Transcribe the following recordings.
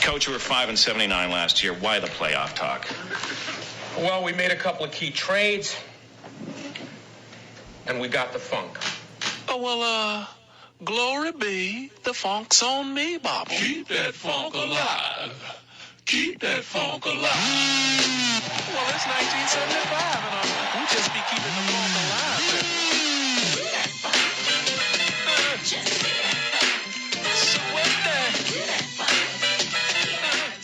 Coach, you were 5-79 last year. Why the playoff talk? Well, we made a couple of key trades, and we got the funk. Oh, well, glory be, the funk's on me, Bobby. Keep that funk alive. Keep that funk alive. Well, it's 1975, and we just be keeping the funk alive. So what the...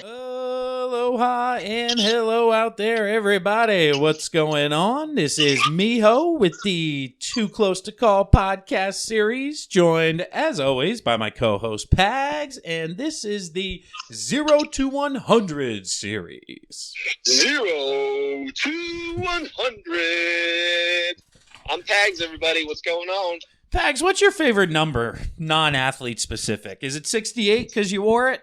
Aloha and hello out there, everybody. What's going on? This is Miho with the Too Close to Call podcast series, joined, as always, by my co-host Pags, and this is the 0 to 100 series. 0 to 100. I'm Pags, everybody. What's going on? Pags, what's your favorite number, non-athlete specific? Is it 68 because you wore it?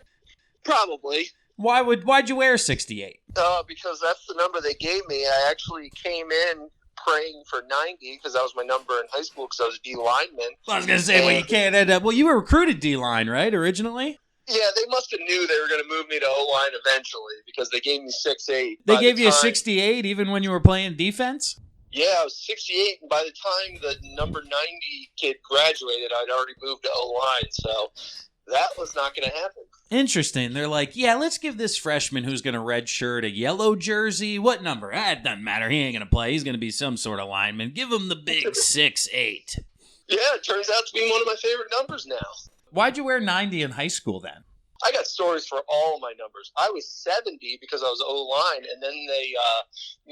Probably. Why'd you wear 68? Because that's the number they gave me. I actually came in praying for 90 because that was my number in high school because I was a D lineman. I was going to say, well, you can't end up... Well, you were recruited D-line, right, originally? Yeah, they must have knew they were going to move me to O-line eventually because they gave me 6'8". They gave you a 68 even when you were playing defense? Yeah, I was 68, and by the time the number 90 kid graduated, I'd already moved to O-line, so that was not going to happen. Interesting. They're like, yeah, let's give this freshman who's going to redshirt a yellow jersey. What number? It doesn't matter. He ain't going to play. He's going to be some sort of lineman. Give him the big 6'8". Yeah, it turns out to be one of my favorite numbers now. Why'd you wear 90 in high school then? I got stories for all my numbers. I was 70 because I was O-line, and then they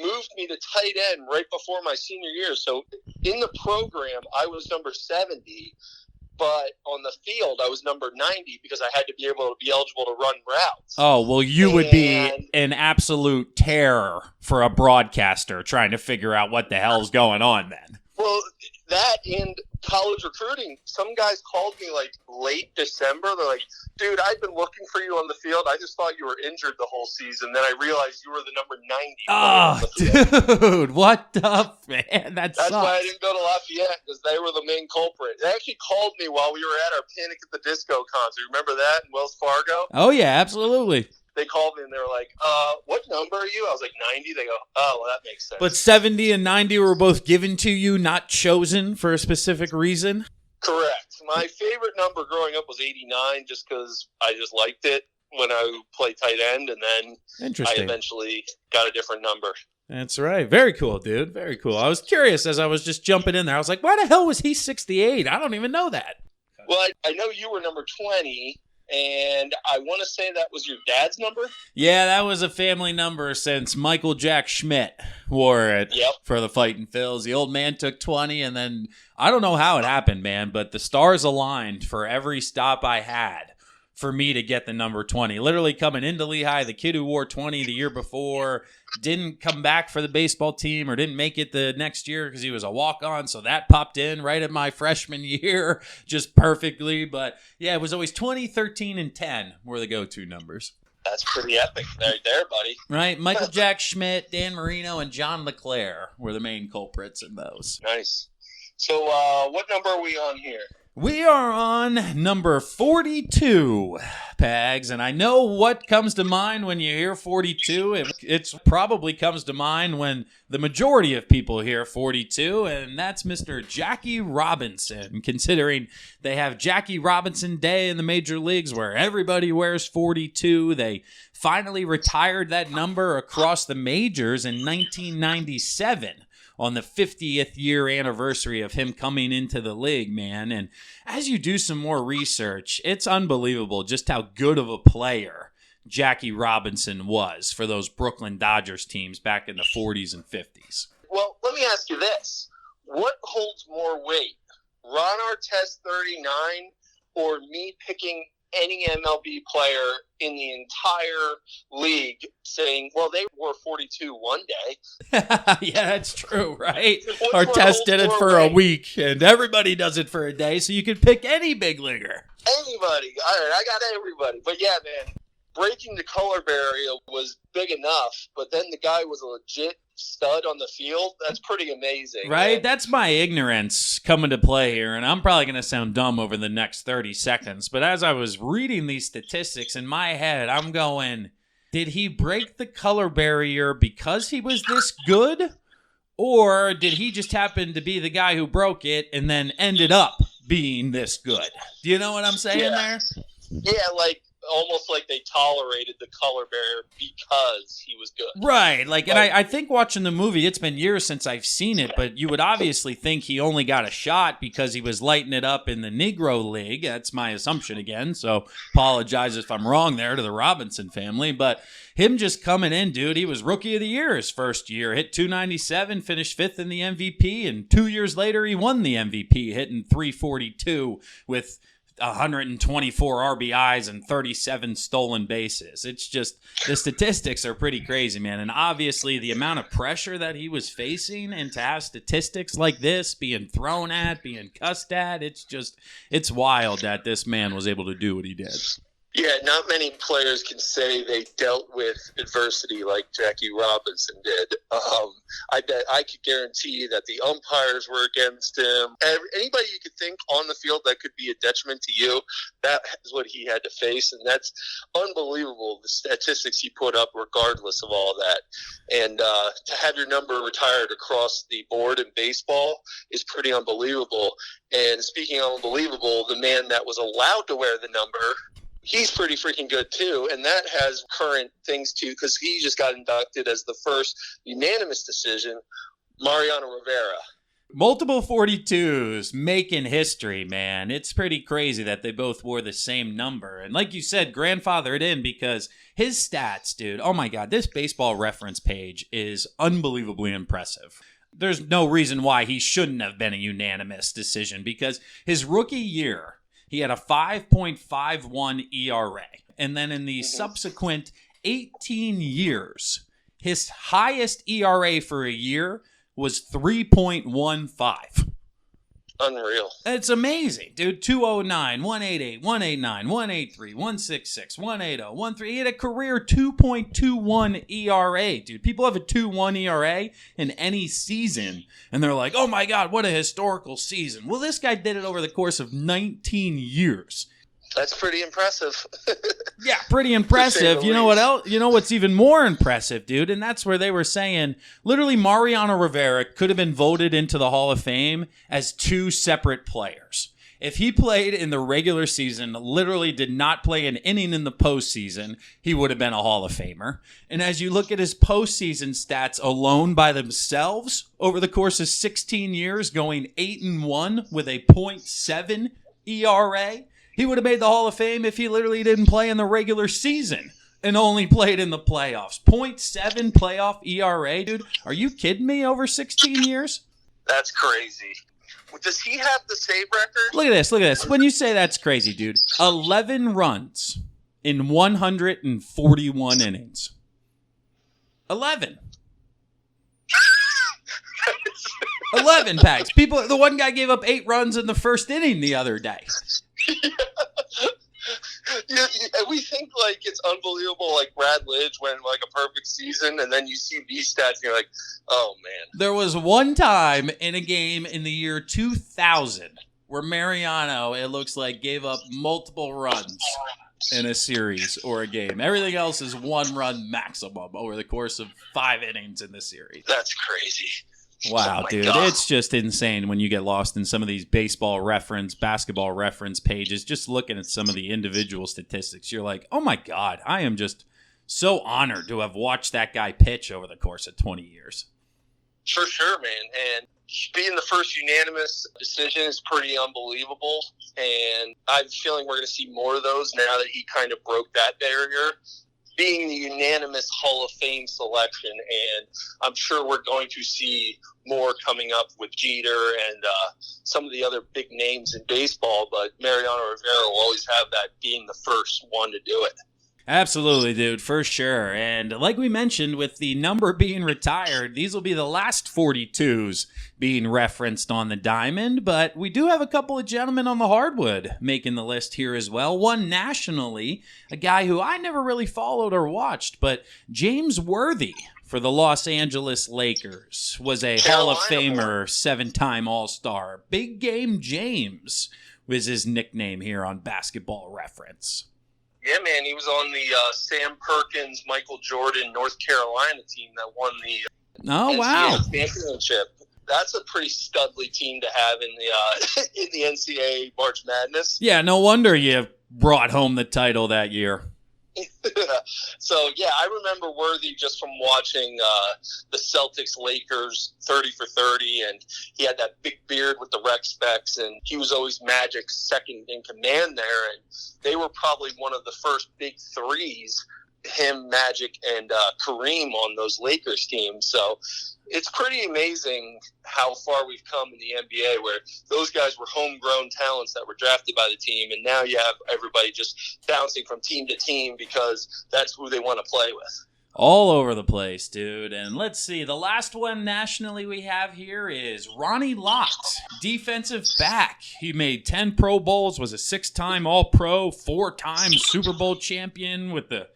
moved me to tight end right before my senior year. So in the program, I was number 70, but on the field, I was number 90 because I had to be able to be eligible to run routes. Oh, well, you would be an absolute terror for a broadcaster trying to figure out what the hell's going on then. Well, that and college recruiting, some guys called me like late December. They're like, dude, I've been looking for you on the field. I just thought you were injured the whole season. Then I realized you were the number 90. Oh, dude, what the man? That That's sucks. why I didn't go to Lafayette because they were the main culprit. They actually called me while we were at our Panic at the Disco concert. Remember that in Wells Fargo? Oh, yeah, absolutely. They called me and they were like, what number are you? I was like, 90. They go, oh, well, that makes sense. But 70 and 90 were both given to you, not chosen for a specific reason? Correct. My favorite number growing up was 89 just because I just liked it when I played tight end, and then I eventually got a different number. That's right. Very cool, dude. Very cool. I was curious as I was just jumping in there. I was like, why the hell was he 68? I don't even know that. Well, I know you were number 20. And I want to say that was your dad's number? Yeah, that was a family number since Michael Jack Schmidt wore it for the Fightin' Phils. The old man took 20, and then I don't know how it happened, man, but the stars aligned for every stop I had for me to get the number 20. Literally coming into Lehigh, the kid who wore 20 the year before didn't come back for the baseball team or didn't make it the next year because he was a walk-on, so that popped in right at my freshman year just perfectly. But yeah, it was always 20, 13, and 10 were the go-to numbers. That's pretty epic right there, buddy. Right? Michael Jack Schmidt, Dan Marino, and John LeClaire were the main culprits in those. Nice. So what number are we on here? We are on number 42, Pags, and I know what comes to mind when you hear 42. It probably comes to mind when the majority of people hear 42, and that's Mr. Jackie Robinson, considering they have Jackie Robinson Day in the major leagues where everybody wears 42. They finally retired that number across the majors in 1997. On the 50th year anniversary of him coming into the league, man. And as you do some more research, it's unbelievable just how good of a player Jackie Robinson was for those Brooklyn Dodgers teams back in the 40s and 50s. Well, let me ask you this. What holds more weight, Ron Artest 39 or me picking any MLB player in the entire league saying, well, they wore 42 one day? Yeah, that's true, right? Artest did it for a week, and everybody does it for a day, so you can pick any big leaguer. Anybody. All right, I got everybody. But yeah, man, breaking the color barrier was big enough, but then the guy was a legit stud on the field, that's pretty amazing. Right? And That's my ignorance coming to play here, and I'm probably going to sound dumb over the next 30 seconds. But as I was reading these statistics in my head, I'm going, did he break the color barrier because he was this good? Or did he just happen to be the guy who broke it and then ended up being this good? Do you know what I'm saying there? Yeah, like almost like they tolerated the color barrier because he was good. Right. Like, and I think watching the movie, it's been years since I've seen it, but you would obviously think he only got a shot because he was lighting it up in the Negro League. That's my assumption again, so apologize if I'm wrong there to the Robinson family, but him just coming in, dude, he was Rookie of the Year his first year, hit 297, finished 5th in the MVP, and 2 years later he won the MVP, hitting 342 with 124 RBIs and 37 stolen bases. It's just, the statistics are pretty crazy, man. And obviously the amount of pressure that he was facing, and to have statistics like this being thrown at, being cussed at, it's wild that this man was able to do what he did. Yeah, not many players can say they dealt with adversity like Jackie Robinson did. I bet I could guarantee that the umpires were against him. Anybody you could think on the field that could be a detriment to you, that is what he had to face, and that's unbelievable, the statistics he put up regardless of all that. And to have your number retired across the board in baseball is pretty unbelievable. And speaking of unbelievable, the man that was allowed to wear the number, he's pretty freaking good too, and that has current things too, because he just got inducted as the first unanimous decision, Mariano Rivera. Multiple 42s making history, man. It's pretty crazy that they both wore the same number. And like you said, grandfathered in because his stats, dude, oh my God, this baseball reference page is unbelievably impressive. There's no reason why he shouldn't have been a unanimous decision, because his rookie year, he had a 5.51 ERA. And then in the subsequent 18 years, his highest ERA for a year was 3.15. Unreal. It's amazing, dude. 209, 188, 189, 183, 166, 180, 13. He had a career 2.21 ERA, dude. People have a 2.1 ERA in any season, and they're like, oh my God, what a historical season. Well, this guy did it over the course of 19 years. That's pretty impressive. Yeah, pretty impressive. You know what else? You know what's even more impressive, dude? And that's where they were saying, literally, Mariano Rivera could have been voted into the Hall of Fame as two separate players. If he played in the regular season, literally did not play an inning in the postseason, he would have been a Hall of Famer. And as you look at his postseason stats alone by themselves, over the course of 16 years, going 8-1 with a .7 ERA, he would have made the Hall of Fame if he literally didn't play in the regular season and only played in the playoffs. .7 playoff ERA, dude. Are you kidding me? Over 16 years? That's crazy. Does he have the save record? Look at this. Look at this. When you say that's crazy, dude. 11 runs in 141 innings. 11. 11 packs. People. The one guy gave up 8 runs in the first inning the other day. Yeah, we think like it's unbelievable, like Brad Lidge went like a perfect season, and then you see these stats and you're like, oh man. There was one time in a game in the year 2000 where Mariano, it looks like, gave up multiple runs in a series or a game. Everything else is 1 run maximum over the course of 5 innings in the series. That's crazy. Wow, Oh my dude. God. It's just insane when you get lost in some of these baseball reference, basketball reference pages. Just looking at some of the individual statistics, you're like, oh my God, I am just so honored to have watched that guy pitch over the course of 20 years. For sure, man. And being the first unanimous decision is pretty unbelievable. And I'm feeling we're going to see more of those now that he kind of broke that barrier. Being the unanimous Hall of Fame selection, and I'm sure we're going to see more coming up with Jeter and some of the other big names in baseball, but Mariano Rivera will always have that being the first one to do it. Absolutely, dude, for sure. And like we mentioned, with the number being retired, these will be the last 42s being referenced on the diamond. But we do have a couple of gentlemen on the hardwood making the list here as well. One nationally, a guy who I never really followed or watched, but James Worthy for the Los Angeles Lakers was a Hall of Famer, 7-time All-Star. Big Game James was his nickname here on Basketball Reference. Yeah, man, he was on the Sam Perkins, Michael Jordan, North Carolina team that won the NCAA championship. That's a pretty studly team to have in the in the NCAA March Madness. Yeah, no wonder you brought home the title that year. So, yeah, I remember Worthy just from watching the Celtics-Lakers 30 for 30, and he had that big beard with the rec specs, and he was always Magic's second in command there, and they were probably one of the first big threes, him, Magic, and Kareem on those Lakers teams. So it's pretty amazing how far we've come in the NBA, where those guys were homegrown talents that were drafted by the team, and now you have everybody just bouncing from team to team because that's who they want to play with. All over the place, dude. And let's see, the last one nationally we have here is Ronnie Lott, defensive back. He made 10 Pro Bowls, was a 6-time All-Pro, 4-time Super Bowl champion with the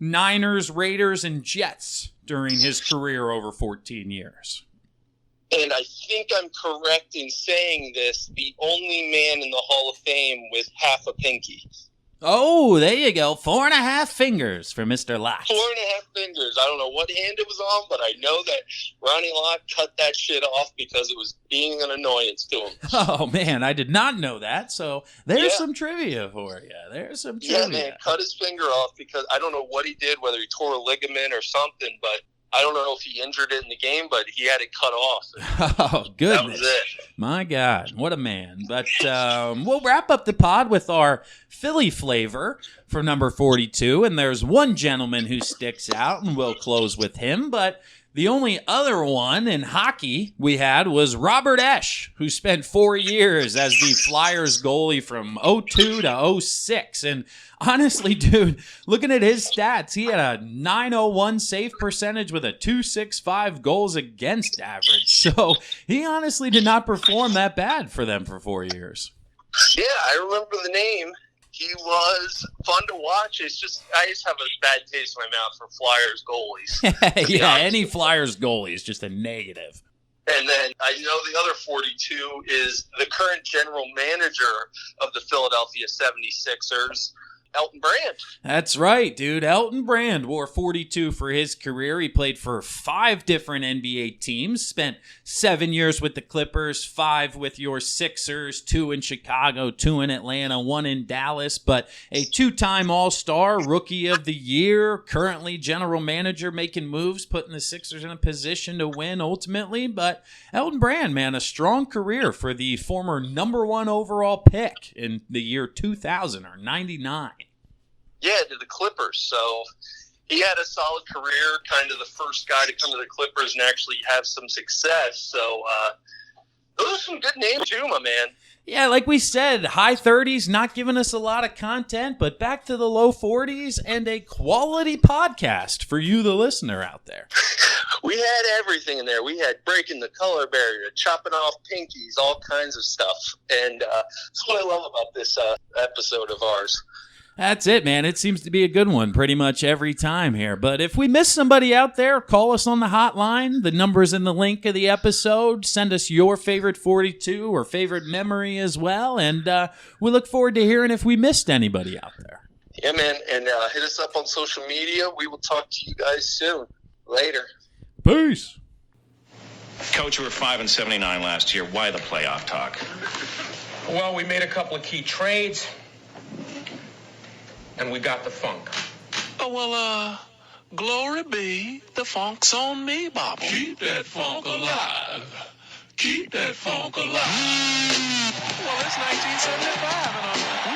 Niners, Raiders, and Jets during his career over 14 years. And I think I'm correct in saying this, the only man in the Hall of Fame with half a pinky. Oh, there you go. 4.5 fingers for Mr. Lott. 4.5 fingers. I don't know what hand it was on, but I know that Ronnie Lott cut that shit off because it was being an annoyance to him. Oh, man, I did not know that. So there's some trivia for you. There's some trivia. Yeah, man, cut his finger off because I don't know what he did, whether he tore a ligament or something, but I don't know if he injured it in the game, but he had it cut off. Oh, goodness. That was it. My God, what a man. But we'll wrap up the pod with our Philly flavor for number 42, and there's one gentleman who sticks out, and we'll close with him, but the only other one in hockey we had was Robert Esch, who spent 4 years as the Flyers goalie from 02 to 06. And honestly, dude, looking at his stats, he had a .901 save percentage with a .265 goals against average. So he honestly did not perform that bad for them for 4 years. Yeah, I remember the name. He was fun to watch. It's just I just have a bad taste in my mouth for Flyers goalies. Yeah, any Flyers goalie is just a negative. And then I know the other 42 is the current general manager of the Philadelphia 76ers, Elton Brand. That's right, dude. Elton Brand wore 42 for his career. He played for 5 different NBA teams, spent 7 years with the Clippers, 5 with your Sixers, 2 in Chicago, 2 in Atlanta, 1 in Dallas, but a 2-time All-Star, Rookie of the Year, currently general manager making moves, putting the Sixers in a position to win ultimately. But Elton Brand, man, a strong career for the former number 1 overall pick in the year 2000 or 99. Yeah, to the Clippers. So he had a solid career, kind of the first guy to come to the Clippers and actually have some success. So those are some good names too, my man. Yeah, like we said, high 30s, not giving us a lot of content, but back to the low 40s and a quality podcast for you, the listener out there. We had everything in there. We had breaking the color barrier, chopping off pinkies, all kinds of stuff. And that's what I love about this episode of ours. That's it, man. It seems to be a good one pretty much every time here. But if we miss somebody out there, call us on the hotline. The number's in the link of the episode. Send us your favorite 42 or favorite memory as well. And we look forward to hearing if we missed anybody out there. Yeah, man. And hit us up on social media. We will talk to you guys soon. Later. Peace. Coach, you were 5-79 last year. Why the playoff talk? Well, we made a couple of key trades, and we got the funk. Oh, well, glory be, the funk's on me, Bobby. Keep that funk alive. Keep that funk alive. Well, it's 1975, and